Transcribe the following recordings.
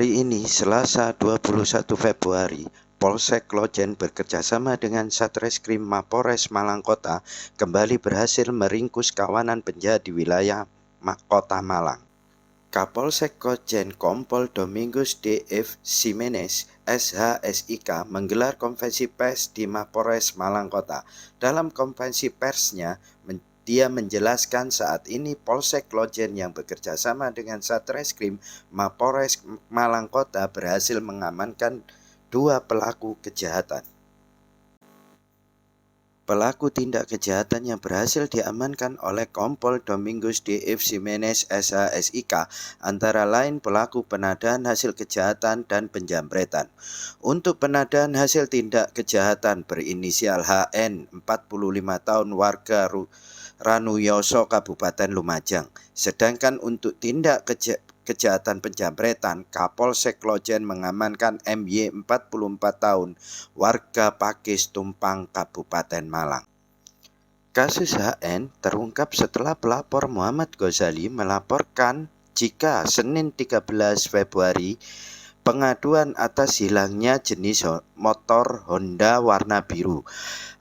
Hari ini, Selasa 21 Februari, Polsek Klojen bekerjasama dengan Satreskrim Mapores Malang Kota kembali berhasil meringkus kawanan penjahat di wilayah Kota Malang. Kapolsek Klojen Kompol Domingus D.F. Ximenez, SH.SIK, menggelar konferensi pers di Mapores Malang Kota. Dalam konferensi persnya, dia menjelaskan saat ini Polsek Klojen yang bekerja sama dengan Satreskrim Mapores Malang Kota berhasil mengamankan 2 pelaku kejahatan. Pelaku tindak kejahatan yang berhasil diamankan oleh Kompol Domingus D.F. Ximenez, SH.SIK, antara lain pelaku penadaan hasil kejahatan dan penjamretan. Untuk penadaan hasil tindak kejahatan berinisial HN, 45 tahun, warga Ranuyoso, Kabupaten Lumajang. Sedangkan untuk tindak kejahatan penjamretan, Kapolsek Klojen mengamankan MY, 44 tahun, warga Pakis Tumpang, Kabupaten Malang. Kasus HN terungkap setelah pelapor Muhammad Ghazali melaporkan jika Senin 13 Februari pengaduan atas hilangnya jenis motor Honda warna biru.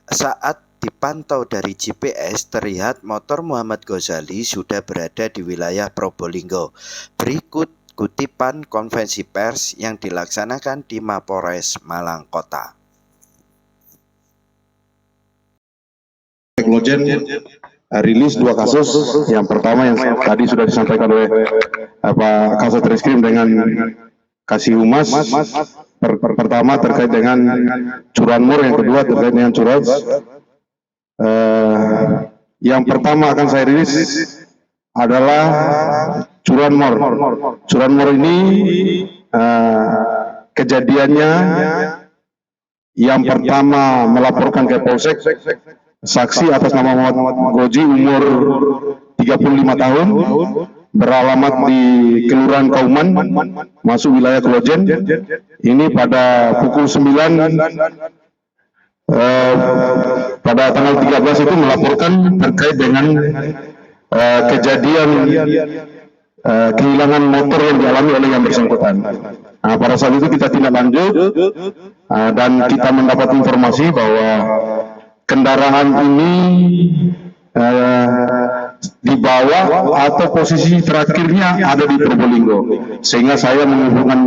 Saat dipantau dari GPS, terlihat motor Muhammad Ghazali sudah berada di wilayah Probolinggo. Berikut kutipan konferensi pers yang dilaksanakan di Mapores Malang Kota. Klojen rilis 2 kasus. Yang pertama yang tadi sudah disampaikan oleh Kasat Reskrim dengan Kasih Humas. Pertama terkait dengan curanmor, yang kedua terkait dengan curas. Yang pertama akan saya rilis adalah curanmor. Curanmor ini kejadiannya yang pertama melaporkan ke Polsek saksi atas nama Muhammad Goji, umur 35 tahun, beralamat di Kelurahan Kauman, masuk wilayah Klojen. Ini pada pukul 9 pada tanggal 13 itu melaporkan terkait dengan kejadian kehilangan motor yang dialami oleh yang bersangkutan. Nah, pada saat itu kita tindak lanjut dan kita mendapat informasi bahwa kendaraan ini dibawa atau posisi terakhirnya ada di Probolinggo, sehingga saya menghubungkan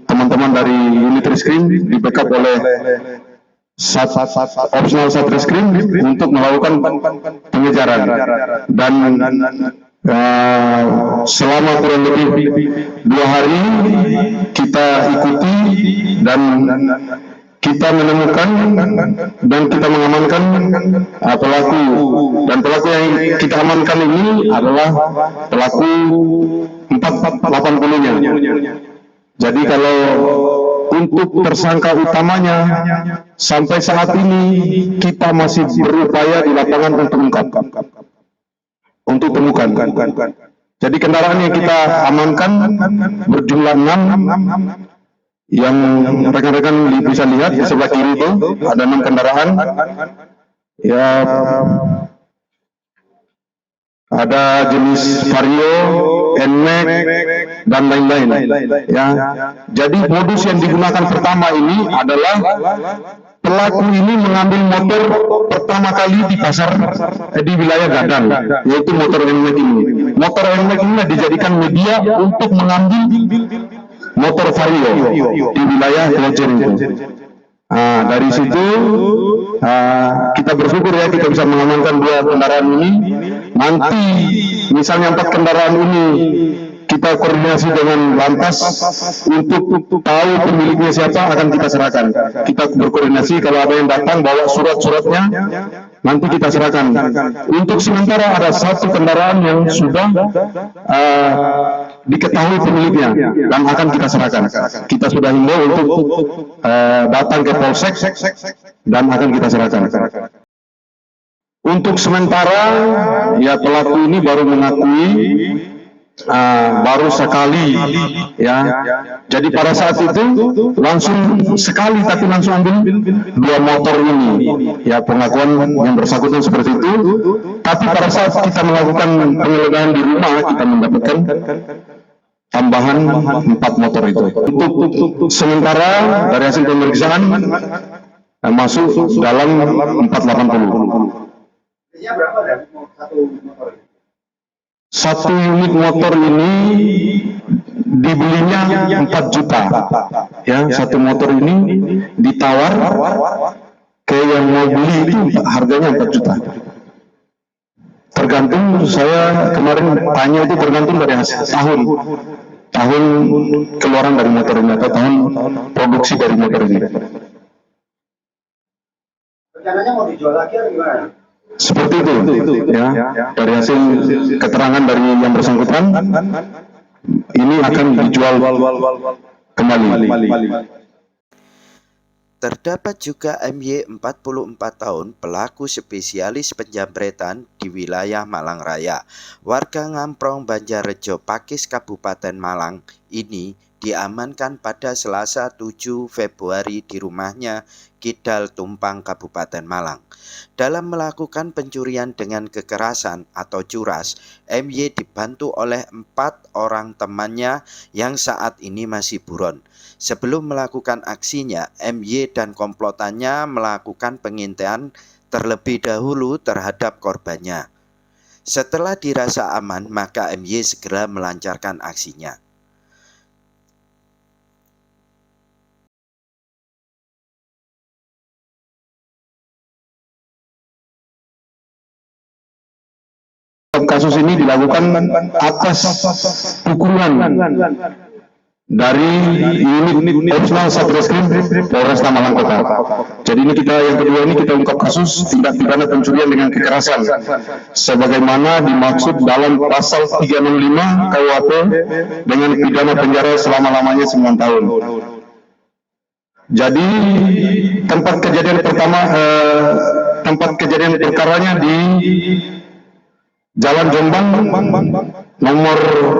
teman-teman dari unit reskrim di backup oleh opsional Satreskrim untuk melakukan pengejaran, dan selama kurang lebih 2 hari kita ikuti dan kita menemukan dan kita mengamankan pelaku, dan pelaku yang kita amankan ini adalah pelaku 480-nya. Jadi kalau untuk tersangka utamanya sampai saat ini kita masih berupaya di lapangan untuk temukan. Jadi kendaraan yang kita amankan berjumlah 6. Yang rekan-rekan bisa lihat di sebelah kiri itu ada 6 kendaraan. Ya, ada jenis Vario, NMAX, dan lain-lain. Ya, jadi modus yang digunakan pertama ini adalah pelaku ini mengambil motor pertama kali di pasar di wilayah Gadang, yaitu motor NMAX ini. Motor NMAX ini dijadikan media untuk mengambil motor Vario di wilayah Klojen itu. Dari situ kita bersyukur ya kita bisa mengamankan 2 kendaraan ini. Nanti misalnya 4 kendaraan ini kita koordinasi dengan lantas untuk tahu pemiliknya siapa, akan kita serahkan. Kita berkoordinasi, kalau ada yang datang bawa surat-suratnya nanti kita serahkan. Untuk sementara ada 1 kendaraan yang sudah diketahui pemiliknya dan akan kita serahkan. Kita sudah himbau untuk datang ke Polsek dan akan kita serahkan. Untuk sementara ya pelaku ini baru mengakui baru sekali ya. Jadi pada saat itu langsung sekali, tapi langsung ambil 2 motor ini. Ya, pengakuan yang bersangkutan seperti itu. Tapi pada saat kita melakukan penggeledahan di rumah, kita mendapatkan tambahan 4 motor itu. Untuk sementara dari hasil pemeriksaan masuk dalam 480. Satu unit motor ini dibelinya 4 juta. Ya, satu motor ini ditawar ke yang mau beli itu harganya 4 juta. Tergantung, saya kemarin tanya itu tergantung dari hasil tahun keluaran dari motor ini atau tahun produksi dari motor ini. Rencananya mau dijual lagi atau gimana? Seperti itu, ya. Dari hasil keterangan dari yang bersangkutan, ini akan dijual kembali. Terdapat juga MY 44 tahun pelaku spesialis penjambretan di wilayah Malang Raya. Warga Ngamprong Banjarrejo Pakis Kabupaten Malang ini diamankan pada Selasa 7 Februari di rumahnya Kidal Tumpang Kabupaten Malang. Dalam melakukan pencurian dengan kekerasan atau curas, MY dibantu oleh 4 orang temannya yang saat ini masih buron. Sebelum melakukan aksinya, MY dan komplotannya melakukan pengintaian terlebih dahulu terhadap korbannya. Setelah dirasa aman, maka MY segera melancarkan aksinya. Kasus ini dilakukan atas dukungan dari unit Opsnal Satreskrim Polresta Malang Kota. Jadi ini yang kedua ini kita ungkap kasus tindak pidana pencurian dengan kekerasan sebagaimana dimaksud dalam pasal 365 KUHP dengan pidana penjara selama-lamanya 9 tahun. Jadi tempat kejadian perkaranya di Jalan Jombang nomor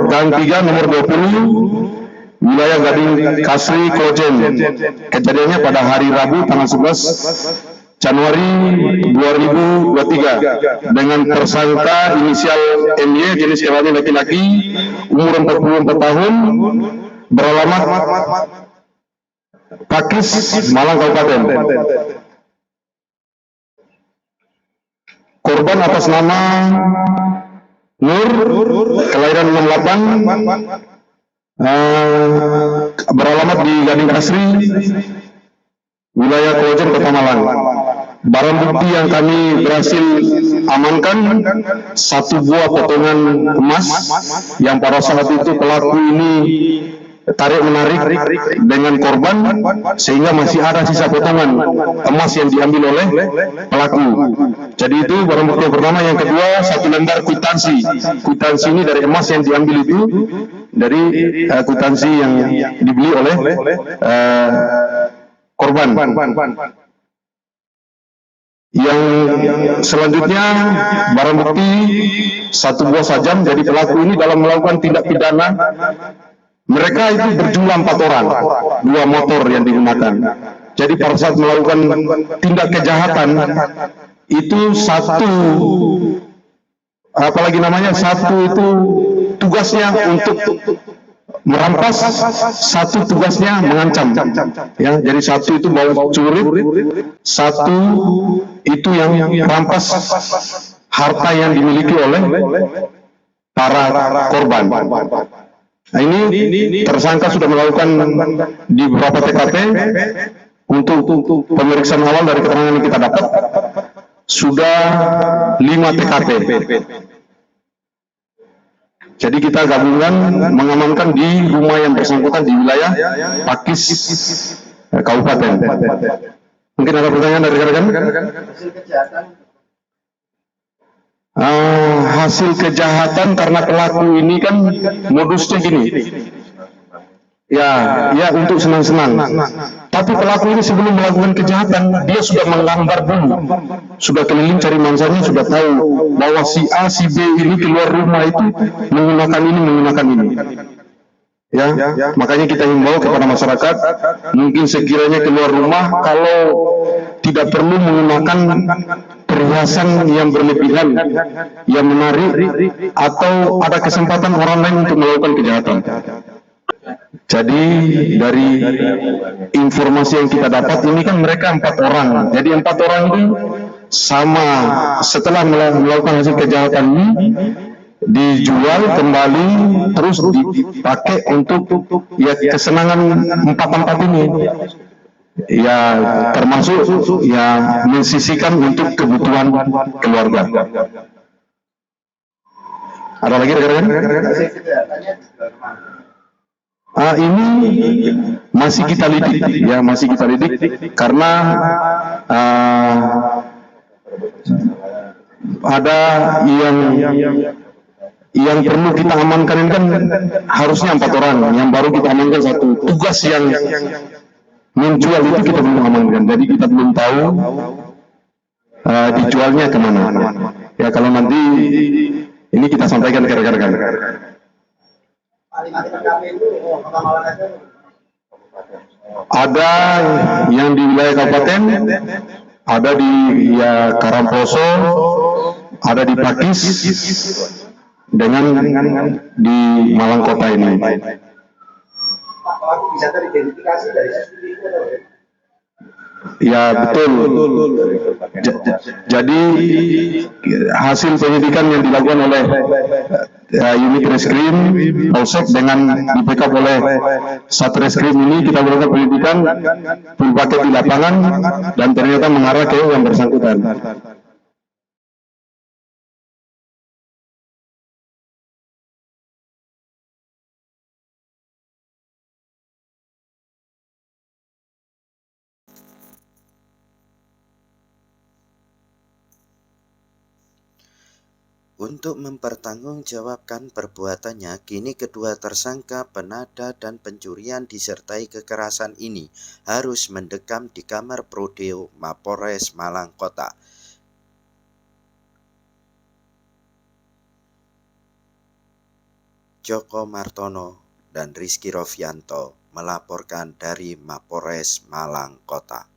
Gang 3 nomor 20 wilayah Gading Kasri Klojen. Kejadiannya pada hari Rabu tanggal 11 Januari 2023 dengan tersangka inisial MY jenis kelamin laki-laki umur 44 tahun beralamat Pakis Malang Kabupaten. Korban atas nama Nur, kelahiran 68, beralamat di Gading Kasri, wilayah Klojen, Kota Malang. Barang bukti yang kami berhasil amankan 1 buah potongan emas yang pada saat itu pelaku ini tarik-menarik dengan korban sehingga masih ada sisa potongan emas yang diambil oleh pelaku. Jadi itu barang bukti yang pertama. Yang kedua, 1 lembar kwitansi. Kwitansi ini dari emas yang diambil itu dari kwitansi yang dibeli oleh korban. Yang selanjutnya barang bukti 1 buah sajam. Jadi pelaku ini dalam melakukan tindak pidana, mereka itu berjumlah 4 orang, 2 motor yang digunakan. Jadi pada saat melakukan tindak kejahatan itu satu itu tugasnya untuk merampas, satu tugasnya mengancam. Ya, jadi satu itu bawa celurit, satu itu yang merampas harta yang dimiliki oleh para korban. Nah, ini tersangka sudah melakukan di beberapa TKP. Untuk pemeriksaan awal dari keterangan yang kita dapat sudah 5 TKP. Jadi kita gabungan mengamankan di rumah yang bersangkutan di wilayah Pakis Kabupaten. Mungkin ada pertanyaan dari rekan-rekan? Hasil kejahatan karena pelaku ini kan modusnya gini, ya untuk senang-senang. Tapi pelaku ini sebelum melakukan kejahatan dia sudah menggambar dulu, sudah keliling cari mangsanya, sudah tahu bahwa si A si B ini keluar rumah itu menggunakan ini. Ya, makanya kita himbau kepada masyarakat, mungkin sekiranya keluar rumah kalau tidak perlu menggunakan perhiasan yang berlebihan, yang menarik, atau ada kesempatan orang lain untuk melakukan kejahatan. Jadi dari informasi yang kita dapat ini kan mereka 4 orang. Jadi 4 orang itu sama setelah melakukan hasil kejahatan ini dijual kembali terus dipakai untuk ya kesenangan 4 ini. Ya termasuk ya mensisihkan untuk kebutuhan keluarga. Ada lagi rekan-rekan? Ini masih kita lidik, ya masih kita lidik karena ada yang perlu kita amankan ini kan harusnya 4 orang, yang baru kita amankan 1. Tugas yang menjual itu kita belum amankan, jadi kita belum tahu dijualnya kemana. Ya kalau nanti ini kita sampaikan ke rekan-rekan. Ada yang di wilayah kabupaten, ada di ya Karangposo, ada di Pakis, dengan di Malang Kota ini. Bisa teridentifikasi dari CCTV. Ya betul. Jadi hasil penyidikan yang dilakukan oleh unit reskrim Polsek dengan di backup oleh Satreskrim ini kita melakukan penyidikan berbagai di lapangan dan ternyata mengarah ke yang bersangkutan. Untuk mempertanggungjawabkan perbuatannya, kini kedua tersangka penada dan pencurian disertai kekerasan ini harus mendekam di kamar Prodeo Mapolres Malang Kota. Joko Martono dan Rizky Rofianto melaporkan dari Mapolres Malang Kota.